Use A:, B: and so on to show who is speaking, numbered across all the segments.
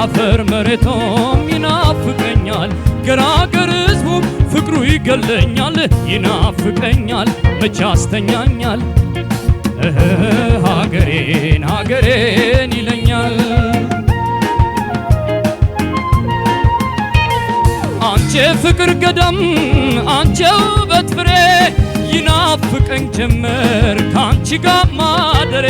A: አፈር መሬቶም ይናፍቀኛል ገራገር ሕዝቡም ፍቅሩ ይገለኛል ይናፍቀኛል መች ያስተኛኛል ሀገሬን ሀገሬን ይለኛል አንቺ ፍቅር ገዳም አንቺ ውበት ፍሬ ይናፍቀኝ ጀመር ካንቺ ጋር ማደሬ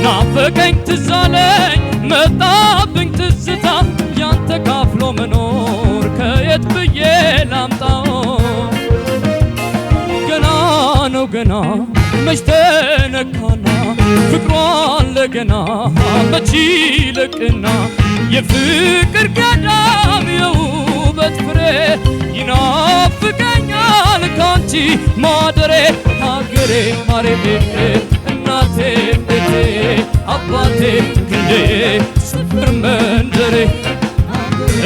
A: ናፈቀኝ ትዝ አለኝ መጣብኝ ትዝታ ያንተ ካፍሎ መኖር ከየት ብዬ ላምጣው ገና ነው ገና መች ተነካና ፍቅሯን ለገና መች ይለቅና የፍቅር ገዳም የውበት ፍሬ ይናፍቀኛል ካንቺ ማደሬ ሀገሬ ማሬ እናቴ ቤቴ አባቴ ክንዴ ስፍር መንደሬ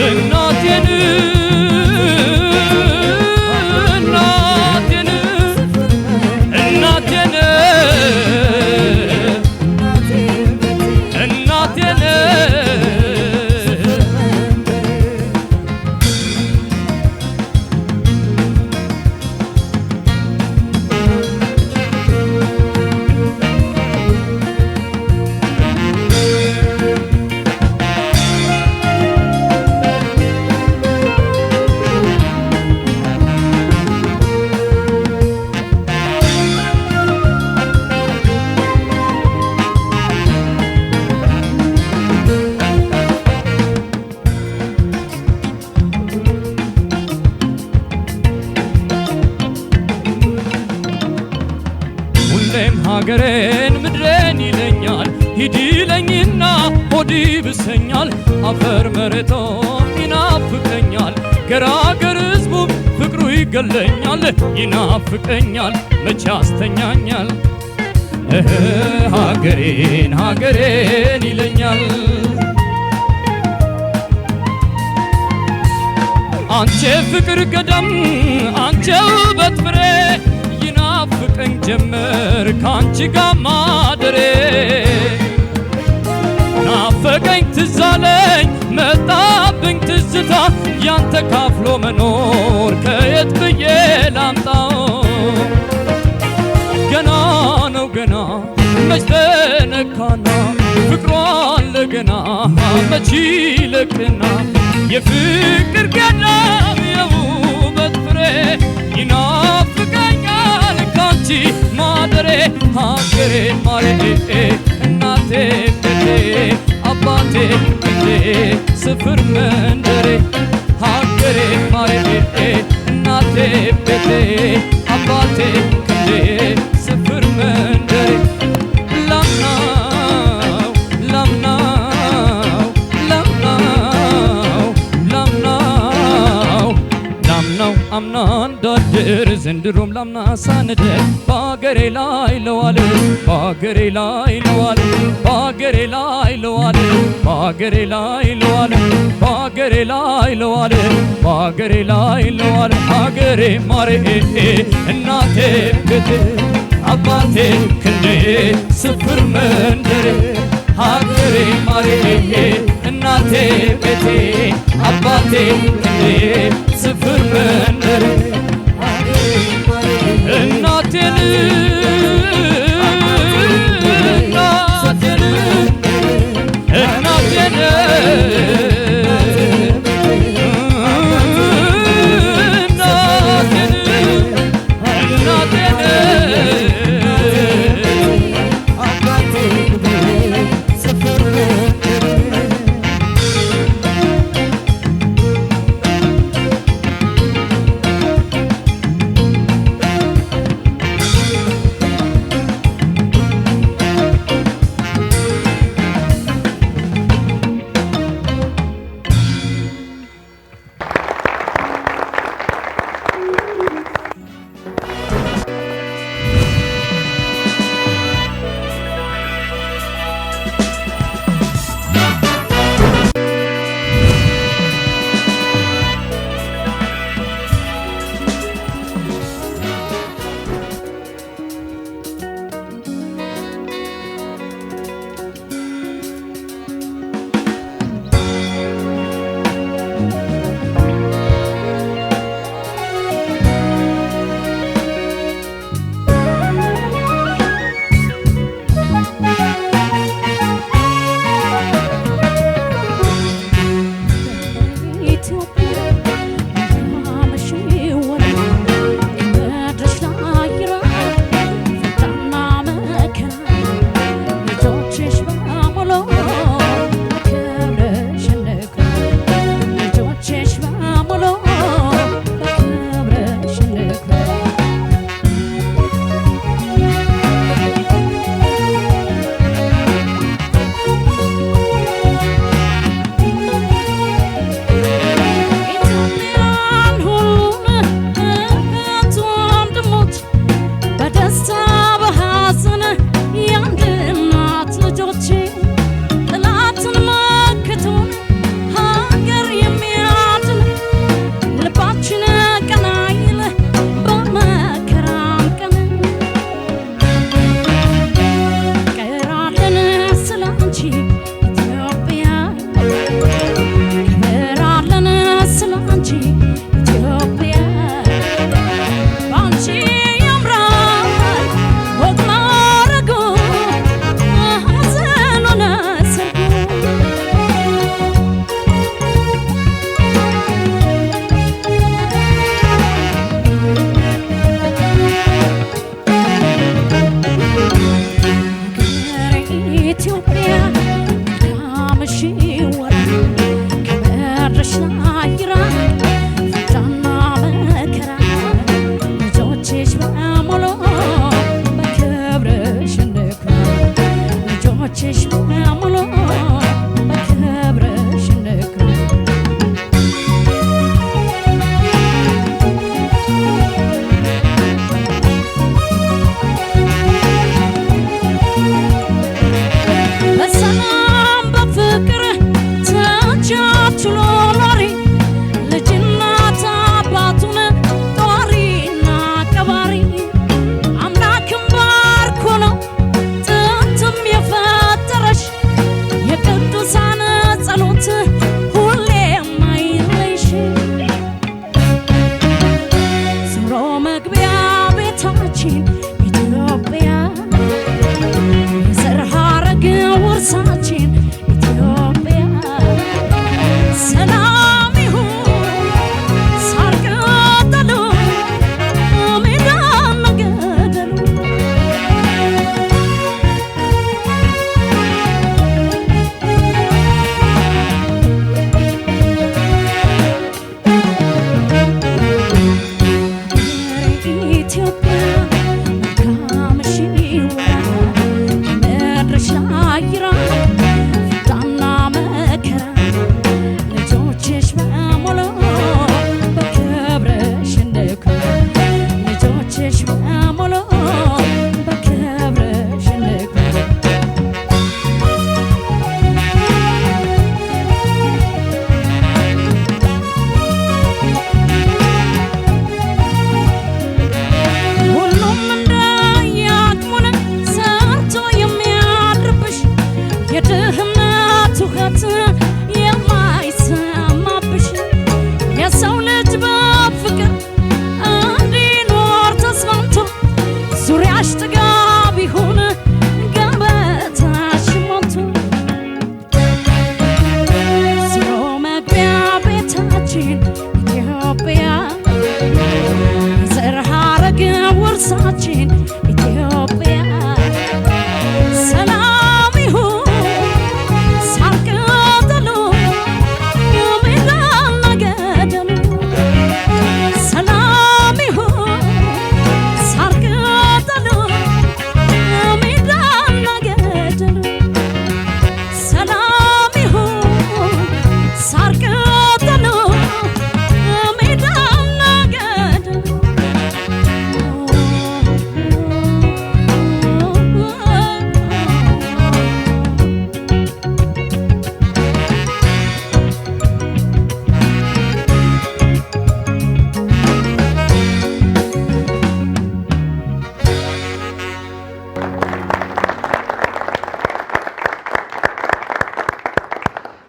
A: እናቴን እናቴን እናቴን እናቴን ሀገሬን ምድሬን ይለኛል ሂድ ይለኝና ሆድ ይብሰኛል አፈር መሬቶም ይናፍቀኛል ገራገር ሕዝቡም ፍቅሩ ይገለኛል ይናፍቀኛል መች ያስተኛኛል ሀገሬን ሀገሬን ይለኛል አንቺ ፍቅር ገዳም አንቺ ውበት ፍሬ ይናፍቀኝ ጀመር ካንቺ ጋር ማደሬ ናፈቀኝ ትዝ አለኝ መጣብኝ ትዝታ ያንተ ካፍሎ መኖር ከየት ብዬ ላምጣው ገና ነው ገና መች ተነካና ፍቅሯን ለገና መች ይለቅና የፍቅር ገዳም የውበት ፍሬ ይናፍቀኛል ካንቺ ማደሬ ሀገሬ ማሬ እናቴ ቤቴ አባቴ ቤቴ ስፍር መንደሬ ሀገሬ ማሬ እናቴ ቤቴ አባቴ ክንዴ ስፍር መንደሬ ላምናው ላምናው ላምናው ላምናው ላምናው አምና እንዳድር ዘንድሮም ላምና ሳንደር በአገሬ ላይ ለዋል በአገሬ ላይ ለዋል በአገሬ ላይ ለዋል በአገሬ ላይ ለዋል በአገሬ ላይ ለዋል በአገሬ ላይ ለዋል ሀገሬ ማሬ እናቴ ቤቴ አባቴ ክንዴ ስፍር መንደሬ ሀገሬ ማሬ እናቴ ቤቴ አባቴ ክንዴ ስፍር መንደሬ እናቴን እናቴን እናቴን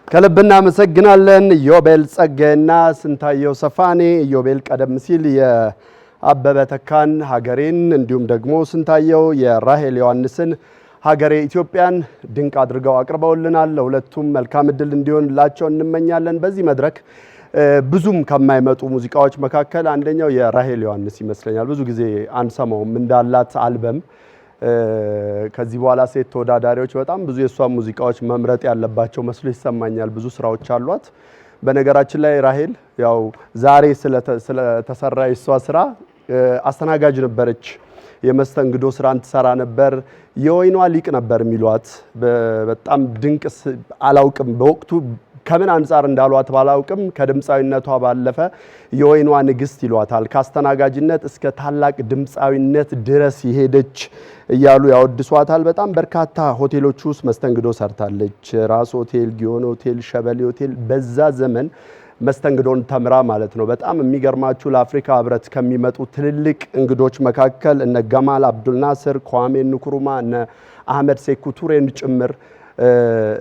B: ከልብና መሰግናለን ዮቤል ጸጋይና ስንታየው ሰፋኔ። ዮቤል ቀደም ሲል የአበበ ተካን ሀገሬን እንዲሁም ደግሞ ስንታየው የራሄል ዮሐንስን ሀገሬ ኢትዮጵያን ድንቅ አድርገው አቅርበውልናል። ለሁለቱም መልካም እድል እንዲሆንላቸው እንመኛለን። በዚህ መድረክ ብዙም ከማይመጡ ሙዚቃዎች መካከል አንደኛው የራሄል ዮሐንስ ይመስለኛል። ብዙ ጊዜ አንሰማውም እንዳላት አልበም ከዚህ በኋላ ሴት ተወዳዳሪዎች በጣም ብዙ የሷ ሙዚቃዎች መምረጥ ያለባቸው መስሎ ይሰማኛል። ብዙ ስራዎች አሏት። በነገራችን ላይ ራሄል ያው ዛሬ ስለተሰራ የሷ ስራ አስተናጋጅ ነበረች። የመስተንግዶ ስራን ትሰራ ነበር። የወይኗ ሊቅ ነበር የሚሏት። በጣም ድንቅ አላውቅም በወቅቱ ከምን አንፃር እንዳሏት ባላውቅም ከድምጻዊነቷ ባለፈ የወይኗ ንግስት ይሏታል። ካስተናጋጅነት እስከ ታላቅ ድምጻዊነት ድረስ ይሄደች እያሉ ያወድሷታል። በጣም በርካታ ሆቴሎች ውስጥ መስተንግዶ ሰርታለች። ራስ ሆቴል፣ ጊዮን ሆቴል፣ ሸበሌ ሆቴል በዛ ዘመን መስተንግዶን ተምራ ማለት ነው። በጣም የሚገርማችሁ ለአፍሪካ ህብረት ከሚመጡ ትልልቅ እንግዶች መካከል እነ ገማል አብዱል ናስር፣ ኳሜ ንክሩማ፣ እነ አህመድ ሴኩ ቱሬን ጭምር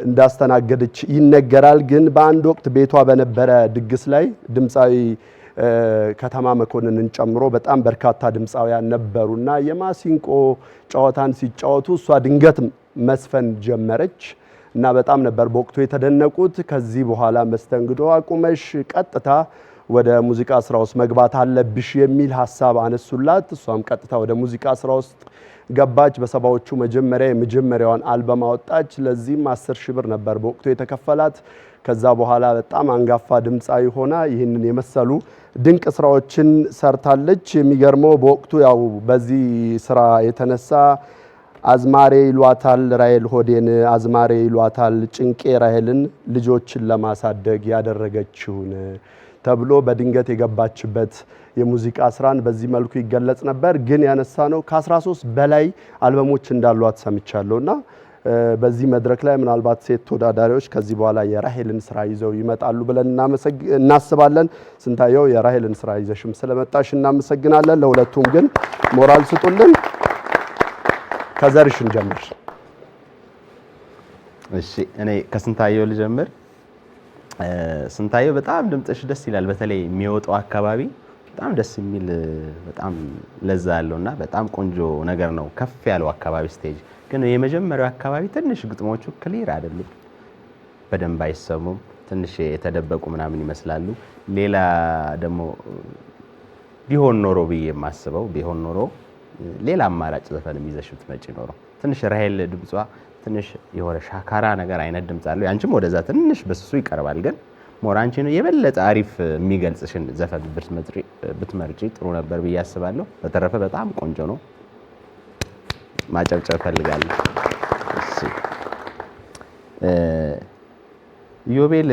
B: እንዳስተናገደች ይነገራል። ግን በአንድ ወቅት ቤቷ በነበረ ድግስ ላይ ድምጻዊ ከተማ መኮንንን ጨምሮ በጣም በርካታ ድምጻውያን ነበሩና የማሲንቆ ጨዋታን ሲጫወቱ እሷ ድንገት መስፈን ጀመረች እና በጣም ነበር በወቅቱ የተደነቁት። ከዚህ በኋላ መስተንግዶ አቁመሽ ቀጥታ ወደ ሙዚቃ ስራ ውስጥ መግባት አለብሽ የሚል ሐሳብ አነሱላት። እሷም ቀጥታ ወደ ሙዚቃ ስራ ውስጥ ገባች። በሰባዎቹ መጀመሪያዋን አልበም አወጣች። ለዚህም 10 ሺህ ብር ነበር በወቅቱ የተከፈላት። ከዛ በኋላ በጣም አንጋፋ ድምፃዊ ሆና ይህንን የመሰሉ ድንቅ ስራዎችን ሰርታለች። የሚገርመው በወቅቱ ያው በዚህ ስራ የተነሳ አዝማሬ ይሏታል ራሄል ሆዴን፣ አዝማሬ ይሏታል ጭንቄ ራሄልን ልጆችን ለማሳደግ ያደረገችውን ተብሎ በድንገት የገባችበት የሙዚቃ ስራን በዚህ መልኩ ይገለጽ ነበር። ግን ያነሳ ነው ከ13 በላይ አልበሞች እንዳሏት ሰምቻለሁና በዚህ መድረክ ላይ ምናልባት ሴት ተወዳዳሪዎች ከዚህ በኋላ የራሄልን ስራ ይዘው ይመጣሉ ብለን እናስባለን። ስንታየው የራሄልን ስራ ይዘሽም ስለመጣሽ እናመሰግናለን። ለሁለቱም ግን ሞራል ስጡልን። ከዘርሽን ጀምር።
C: እሺ እኔ ከስንታየው ልጀምር። ስንታየው በጣም ድምጽሽ ደስ ይላል። በተለይ የሚወጣው አካባቢ በጣም ደስ የሚል በጣም ለዛ ያለውና በጣም ቆንጆ ነገር ነው። ከፍ ያለው አካባቢ ስቴጅ ግን የመጀመሪያው አካባቢ ትንሽ ግጥሞቹ ክሊር አይደሉም፣ በደንብ አይሰሙም፣ ትንሽ የተደበቁ ምናምን ይመስላሉ። ሌላ ደግሞ ቢሆን ኖሮ ብዬ የማስበው ቢሆን ኖሮ ሌላ አማራጭ ዘፈንም ይዘሽ ብትመጪ ኖሮ ትንሽ ራሄል ድምጿ ትንሽ የሆነ ሻካራ ነገር አይነት ድምጽ አለው። ያንቺም ወደዛ ትንሽ በስሱ ይቀርባል። ግን ሞራንቺ ነው የበለጠ አሪፍ የሚገልጽሽን ዘፈን ብትመርጪ ጥሩ ነበር ብዬ አስባለሁ። በተረፈ በጣም ቆንጆ ነው። ማጨብጨብ ፈልጋለሁ። እሺ ዮቤል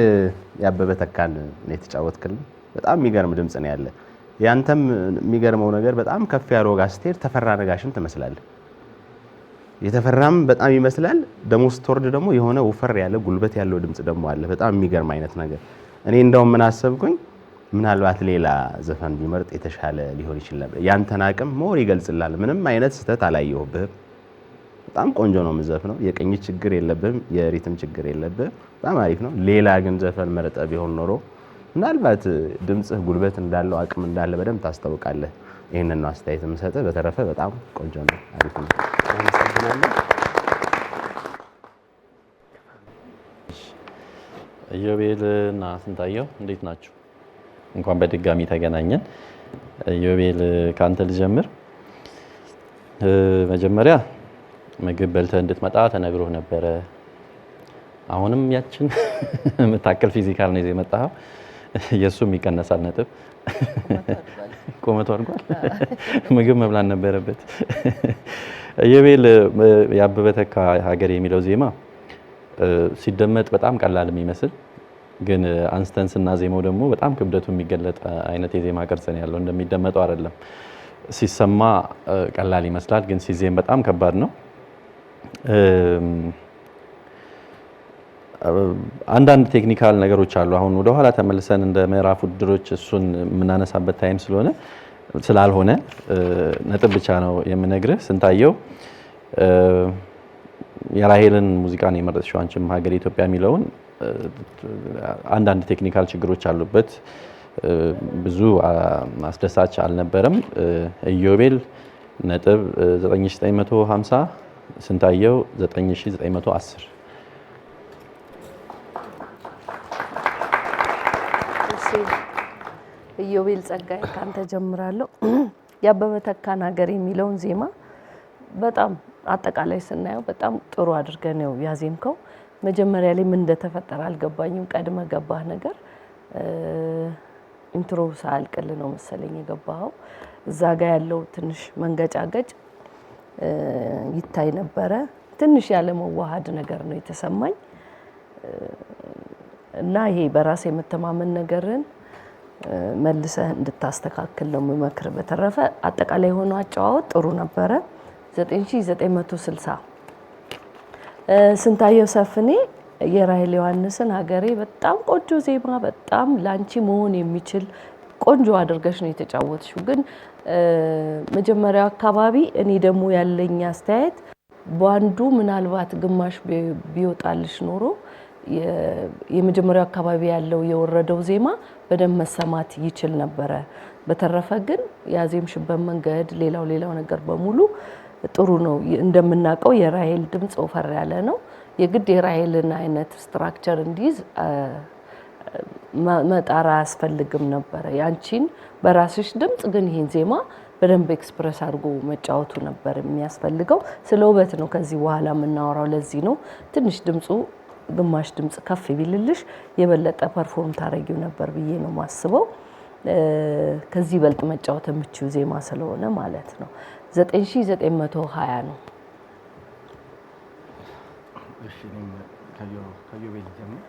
C: ያበበ ተካን ነው የተጫወትክልን። በጣም የሚገርም ድምጽ ነው ያለ። ያንተም የሚገርመው ነገር በጣም ከፍ ያለው ጋር ስትሄድ ተፈራ ነጋሽን ትመስላለህ። የተፈራም በጣም ይመስላል። ደሞ ስትወርድ ደግሞ የሆነ ወፈር ያለ ጉልበት ያለው ድምጽ ደግሞ አለ። በጣም የሚገርም አይነት ነገር። እኔ እንደውም ምን አሰብኩኝ ምናልባት ሌላ ዘፈን ቢመርጥ የተሻለ ሊሆን ይችላል። ያንተን አቅም ሞር ይገልጽላል። ምንም አይነት ስህተት አላየሁብህም። በጣም ቆንጆ ነው የምትዘፍነው። የቅኝ ችግር የለብህም፣ የሪትም ችግር የለብህም። በጣም አሪፍ ነው። ሌላ ግን ዘፈን መርጠ ቢሆን ኖሮ ምናልባት ድምጽህ ጉልበት እንዳለው አቅም እንዳለ በደንብ ታስተውቃለህ። ይሄንን ነው አስተያየት የምሰጥህ። በተረፈ በጣም ቆንጆ ነው፣ አሪፍ ነው።
D: ዮቤል እና ስንታየው እንዴት ናችሁ? እንኳን በድጋሚ ተገናኘን። ዮቤል ካንተ ልጀምር። መጀመሪያ ምግብ በልተህ እንድትመጣ ተነግሮህ ነበረ። አሁንም ያችን የምታክል ፊዚካል ነው የመጣኸው። የሱም ይቀነሳል ነጥብ። ቁመቱ አድጓል። ምግብ መብላት ነበረበት። ዮቤል ያበበ ተካ ሀገሬ የሚለው ዜማ ሲደመጥ በጣም ቀላል የሚመስል ግን አንስተን ስናዜመው ደግሞ በጣም ክብደቱ የሚገለጥ አይነት የዜማ ቅርጽ ነው ያለው። እንደሚደመጠው አይደለም። ሲሰማ ቀላል ይመስላል፣ ግን ሲዜም በጣም ከባድ ነው። አንዳንድ ቴክኒካል ነገሮች አሉ። አሁን ወደ ኋላ ተመልሰን እንደ ምዕራፍ ውድድሮች እሱን የምናነሳበት ታይም ስላልሆነ ነጥብ ብቻ ነው የምነግርህ። ስንታየው የራሄልን ሙዚቃ ነው የመረጥሽው። አንቺም ሀገሬ ኢትዮጵያ የሚለውን አንዳንድ ቴክኒካል ችግሮች አሉበት፣ ብዙ አስደሳች አልነበረም። ዮቤል ነጥብ 9950፣ ስንታየው 9910።
E: ዮቤል ጸጋዬ ካንተ ጀምራለሁ። ያበበ ተካን ሀገሬ የሚለውን ዜማ በጣም አጠቃላይ ስናየው በጣም ጥሩ አድርገን ነው ያዜምከው። መጀመሪያ ላይ ምን እንደተፈጠረ አልገባኝም። ቀድመ ገባህ ነገር ኢንትሮ ሳልቀል ነው መሰለኝ የገባው። እዛ ጋር ያለው ትንሽ መንገጫገጭ ይታይ ነበረ። ትንሽ ያለ መዋሃድ ነገር ነው የተሰማኝ እና ይሄ በራስ የመተማመን ነገርን መልሰህ እንድታስተካክል ነው የምመክር። በተረፈ አጠቃላይ ሆኖ አጫዋወት ጥሩ ነበረ። 9960። ስንታየው ሰፍኔ የራሄል ዮሐንስን ሀገሬ በጣም ቆንጆ ዜማ፣ በጣም ላንቺ መሆን የሚችል ቆንጆ አድርገሽ ነው የተጫወትሽው። ግን መጀመሪያው አካባቢ እኔ ደግሞ ያለኝ አስተያየት ባንዱ ምናልባት ግማሽ ቢወጣልሽ ኖሮ የመጀመሪያው አካባቢ ያለው የወረደው ዜማ በደንብ መሰማት ይችል ነበረ። በተረፈ ግን ያዜምሽበት መንገድ ሌላው ነገር በሙሉ ጥሩ ነው። እንደምናውቀው የራሄል ድምጽ ወፈር ያለ ነው። የግድ የራሄልን አይነት ስትራክቸር እንዲይዝ መጣራ አያስፈልግም ነበረ። ያንቺን በራስሽ ድምጽ ግን ይሄን ዜማ በደንብ ኤክስፕረስ አድርጎ መጫወቱ ነበር የሚያስፈልገው። ስለ ውበት ነው ከዚህ በኋላ የምናወራው። ለዚህ ነው ትንሽ ድምጹ ግማሽ ድምጽ ከፍ ቢልልሽ የበለጠ ፐርፎርም ታረጊው ነበር ብዬ ነው ማስበው። ከዚህ በልጥ መጫወት የምችው ዜማ ስለሆነ ማለት ነው። 9920 ነው።
F: እሺ ከዮቤል ጀምር።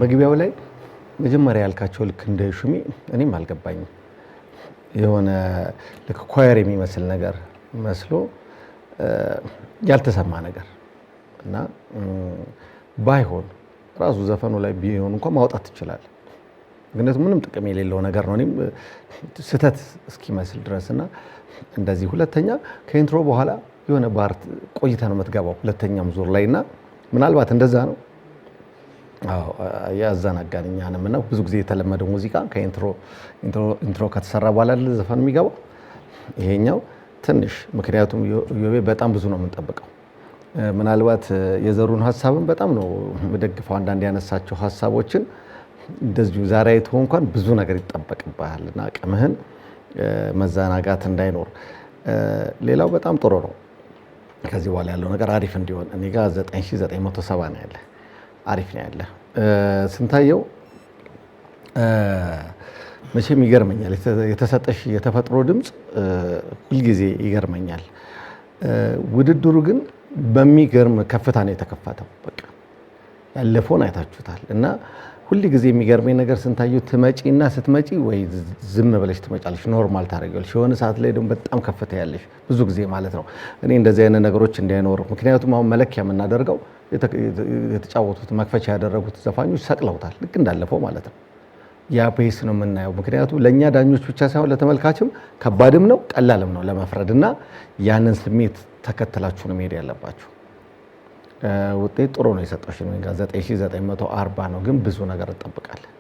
G: መግቢያው ላይ መጀመሪያ ያልካቸው ልክ እንደ ሹሚ እኔም አልገባኝም። የሆነ ልክ ኳየር የሚመስል ነገር መስሎ ያልተሰማ ነገር እና ባይሆን ራሱ ዘፈኑ ላይ ቢሆን እንኳን ማውጣት ትችላለህ። ምክንያቱም ምንም ጥቅም የሌለው ነገር ነው። እኔም ስህተት እስኪመስል ድረስና እንደዚህ ሁለተኛ ከኢንትሮ በኋላ የሆነ ባርት ቆይታ ነው የምትገባው ሁለተኛም ዙር ላይና ምናልባት እንደዛ ነው። አዎ ያዛናጋን እኛንም እና ብዙ ጊዜ የተለመደው ሙዚቃ ከኢንትሮ ከተሰራ በኋላ ዘፈን የሚገባው ይሄኛው ትንሽ ምክንያቱም ዮቤ በጣም ብዙ ነው የምንጠብቀው። ምናልባት የዘሩን ሀሳብን በጣም ነው የምደግፈው። አንዳንድ ያነሳቸው ሀሳቦችን እንደዚሁ ዛሬ አይተው እንኳን ብዙ ነገር ይጠበቅብሃልና አቅምህን መዛናጋት እንዳይኖር። ሌላው በጣም ጥሩ ነው። ከዚህ በኋላ ያለው ነገር አሪፍ እንዲሆን እኔ ጋር 9970 ነው ያለ። አሪፍ ነው ያለ። ስንታየው መቼም ይገርመኛል። የተሰጠሽ የተፈጥሮ ድምፅ ሁልጊዜ ይገርመኛል። ውድድሩ ግን በሚገርም ከፍታ ነው የተከፈተው። በቃ ያለፈውን አይታችሁታል እና ሁልጊዜ የሚገርመኝ ነገር ስንታየው ትመጪና ስትመጪ ወይ ዝም ብለሽ ትመጫለሽ፣ ኖርማል ታደርጊያለሽ። የሆነ ሰዓት ላይ ደግሞ በጣም ከፍታ ያለሽ ብዙ ጊዜ ማለት ነው። እኔ እንደዚህ አይነት ነገሮች እንዳይኖሩ ምክንያቱም አሁን መለኪያ የምናደርገው የተጫወቱት መክፈቻ ያደረጉት ዘፋኞች ሰቅለውታል፣ ልክ እንዳለፈው ማለት ነው። ያ ፔስ ነው የምናየው። ምክንያቱም ለእኛ ዳኞች ብቻ ሳይሆን ለተመልካችም ከባድም ነው ቀላልም ነው ለመፍረድ እና ያንን ስሜት ተከትላችሁ ነው መሄድ ያለባችሁ። ውጤት ጥሩ ነው የሰጠሽን። 9940 ነው ግን ብዙ ነገር እንጠብቃለን።